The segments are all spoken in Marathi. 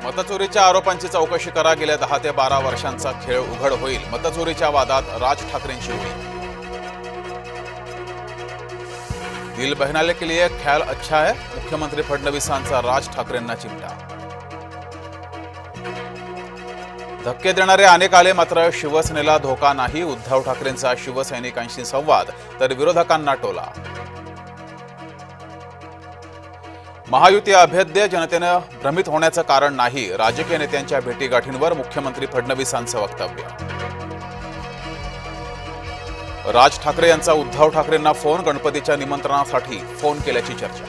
मतचोरीच्या आरोपांची चौकशी करा। गेल्या 10 ते 12 वर्षांचा खेळ उघड होईल। मतचोरीच्या वादात राज ठाकरेंची उडी। दिल बहलाने के लिए ख्याल अच्छा है, मुख्यमंत्री फडणवीसांचा राज ठाकरेंना चिमटा। धक्के देणारे अनेक आले, मात्र शिवसेनेला धोका नाही। उद्धव ठाकरेंचा शिवसैनिकांशी संवाद, तर विरोधकांना टोला। महायुती अभेद्य, जनतेनं भ्रमित होण्याचं कारण नाही। राजकीय नेत्यांच्या भेटीगाठींवर मुख्यमंत्री फडणवीसांचं वक्तव्य। राज ठाकरे यांचा उद्धव ठाकरेंना फोन, गणपतीच्या निमंत्रणासाठी फोन केल्याची चर्चा।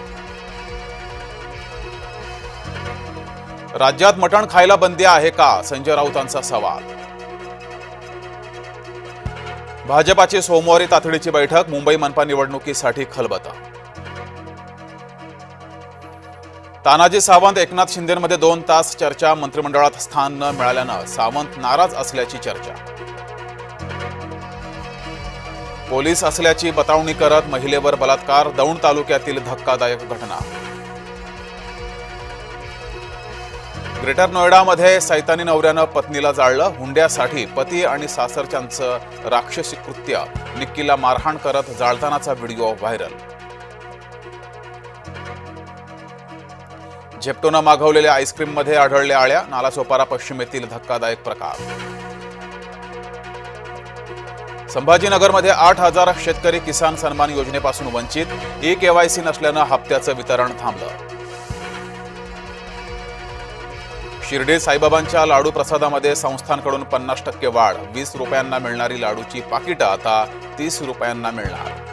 राज्यात मटण खायला बंदी आहे का, संजय राऊतांचा सवाल। भाजपाची सोमवारी तातडीची बैठक, मुंबई मनपा निवडणुकीसाठी खलबतं। तानाजी सावंत एकनाथ शिंदेंमध्ये 2 तास चर्चा, मंत्रिमंडळात स्थान न मिळाल्यानं सावंत नाराज असल्याची चर्चा। पोलीस असल्याची बतावणी करत महिलेवर बलात्कार, दौंड तालुक्यातील धक्कादायक घटना। ग्रेटर नोएडामध्ये सैतानी नवऱ्यानं पत्नीला जाळलं, हुंड्यासाठी पती आणि सासरच्यांचं राक्षसी कृत्य, निक्कीला मारहाण करत जाळतानाचा व्हिडिओ व्हायरल। झेप्टोनं मागवलेल्या आईस्क्रीममध्ये आढळल्या आळ्या, नालासोपारा पश्चिमेतील धक्कादायक प्रकार। संभाजीनगरमध्ये 8,000 शेतकरी किसान सन्मान योजनेपासून वंचित, ई-केवायसी नसल्यानं हप्त्याचं वितरण थांबलं। शिर्डी साईबाबांच्या लाडू प्रसादामध्ये संस्थांकडून 50% वाढ, 20 रुपयांना मिळणारी लाडूची पाकिटं आता 30 रुपयांना मिळणार।